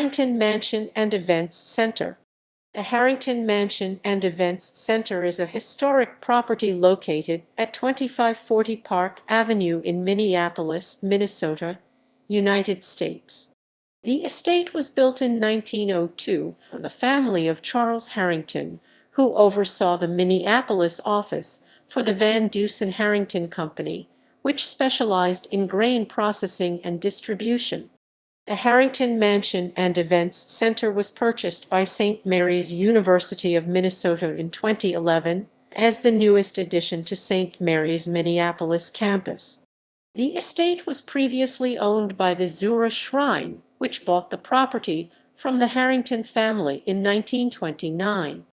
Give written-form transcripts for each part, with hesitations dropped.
Harrington Mansion and Events Center. The Harrington Mansion and Events Center is a historic property located at 2540 Park Avenue in Minneapolis, Minnesota, United States. The estate was built in 1902 for the family of Charles Harrington, who oversaw the Minneapolis office for the Van Dusen-Harrington Company, which specialized in grain processing and distribution. The Harrington Mansion and Events Center was purchased by St. Mary's University of Minnesota in 2011 as the newest addition to St. Mary's Minneapolis campus. The estate was previously owned by the Zuhrah Shrine, which bought the property from the Harrington family in 1929.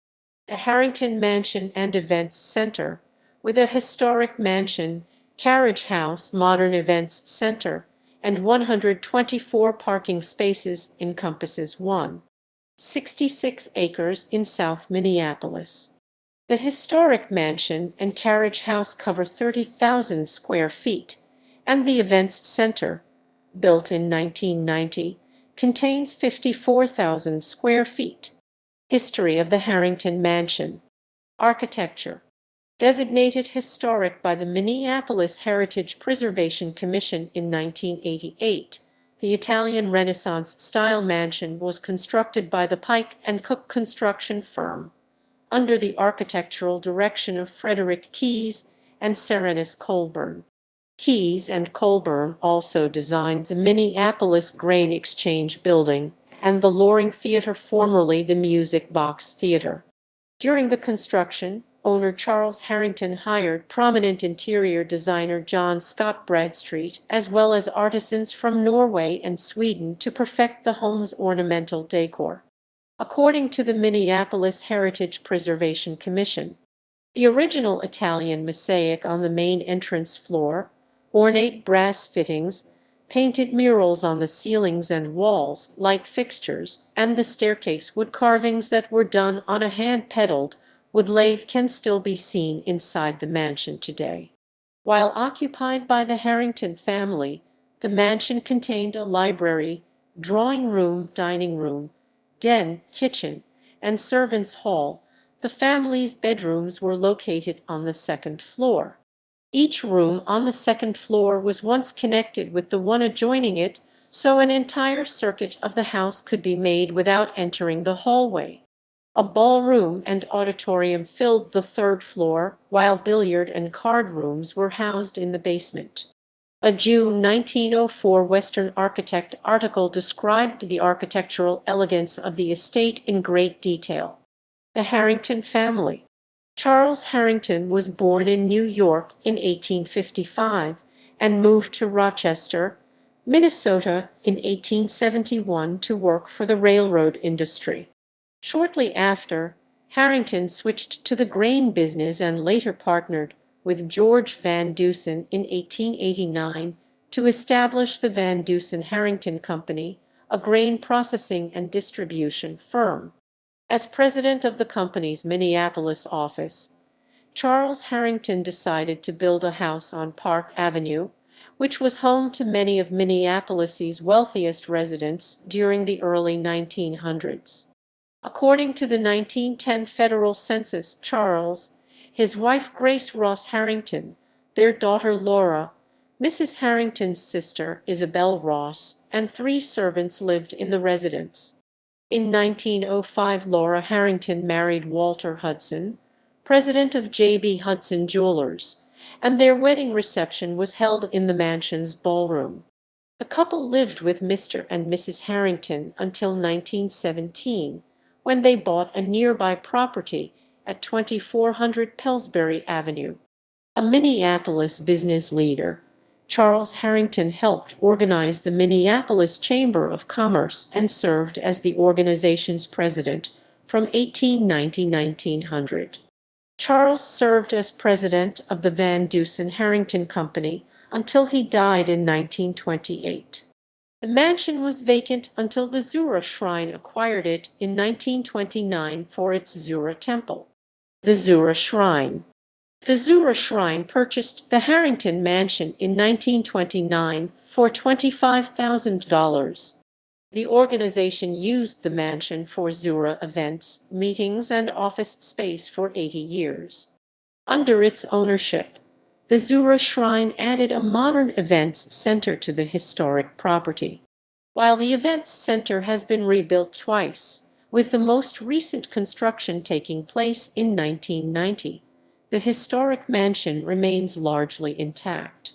The Harrington Mansion and Events Center, with a historic mansion, carriage house, modern events center, and 124 parking spaces, encompasses 1.66 acres in South Minneapolis. The historic mansion and carriage house cover 30,000 square feet, and the events center, built in 1990, contains 54,000 square feet. History of the Harrington Mansion. Architecture. Designated historic by the Minneapolis Heritage Preservation Commission in 1988, the Italian Renaissance-style mansion was constructed by the Pike and Cook construction firm, under the architectural direction of Frederick Keyes and Serenus Colburn. Keyes and Colburn also designed the Minneapolis Grain Exchange Building and the Loring Theater, formerly the Music Box Theater. During the construction, owner Charles Harrington hired prominent interior designer John Scott Bradstreet, as well as artisans from Norway and Sweden, to perfect the home's ornamental decor. According to the Minneapolis Heritage Preservation Commission, the original Italian mosaic on the main entrance floor, ornate brass fittings, painted murals on the ceilings and walls, light fixtures, and the staircase wood carvings that were done on a hand-pedaled wood lathe can still be seen inside the mansion today. While occupied by the Harrington family, the mansion contained a library, drawing room, dining room, den, kitchen, and servants' hall. The family's bedrooms were located on the second floor. Each room on the second floor was once connected with the one adjoining it, so an entire circuit of the house could be made without entering the hallway. A ballroom and auditorium filled the third floor, while billiard and card rooms were housed in the basement. A June 1904 Western Architect article described the architectural elegance of the estate in great detail. The Harrington family. Charles Harrington was born in New York in 1855 and moved to Rochester, Minnesota in 1871 to work for the railroad industry. Shortly after, Harrington switched to the grain business and later partnered with George Van Dusen in 1889 to establish the Van Dusen-Harrington Company, a grain processing and distribution firm. As president of the company's Minneapolis office, Charles Harrington decided to build a house on Park Avenue, which was home to many of Minneapolis's wealthiest residents during the early 1900s. According to the 1910 federal census, Charles, his wife Grace Ross Harrington, their daughter Laura, Mrs. Harrington's sister Isabel Ross, and 3 servants lived in the residence. In 1905, Laura Harrington married Walter Hudson, president of J.B. Hudson Jewelers, and their wedding reception was held in the mansion's ballroom. The couple lived with Mr. and Mrs. Harrington until 1917, when they bought a nearby property at 2400 Pillsbury Avenue. A Minneapolis business leader, Charles Harrington helped organize the Minneapolis Chamber of Commerce and served as the organization's president from 1890 to 1900. Charles served as president of the Van Dusen-Harrington Company until he died in 1928. The mansion was vacant until the Zuhrah Shrine acquired it in 1929 for its Zuhrah Temple. The Zuhrah Shrine. The Zuhrah Shrine purchased the Harrington Mansion in 1929 for $25,000. The organization used the mansion for Zuhrah events, meetings, and office space for 80 years. Under its ownership, the Zuhrah Shrine added a modern events center to the historic property. While the events center has been rebuilt twice, with the most recent construction taking place in 1990, the historic mansion remains largely intact.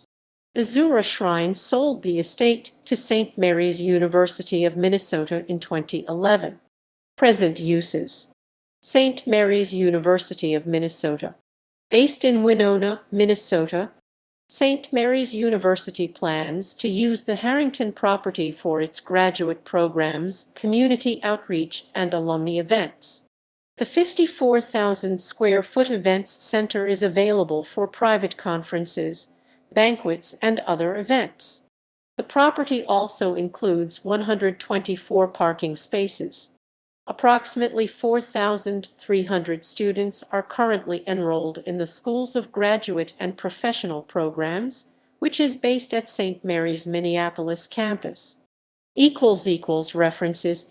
The Zuhrah Shrine sold the estate to St. Mary's University of Minnesota in 2011. Present uses: St. Mary's University of Minnesota. Based in Winona, Minnesota, St. Mary's University plans to use the Harrington property for its graduate programs, community outreach, and alumni events. The 54,000 square foot events center is available for private conferences, banquets, and other events. The property also includes 124 parking spaces. Approximately 4,300 students are currently enrolled in the Schools of Graduate and Professional Programs, which is based at St. Mary's Minneapolis campus. References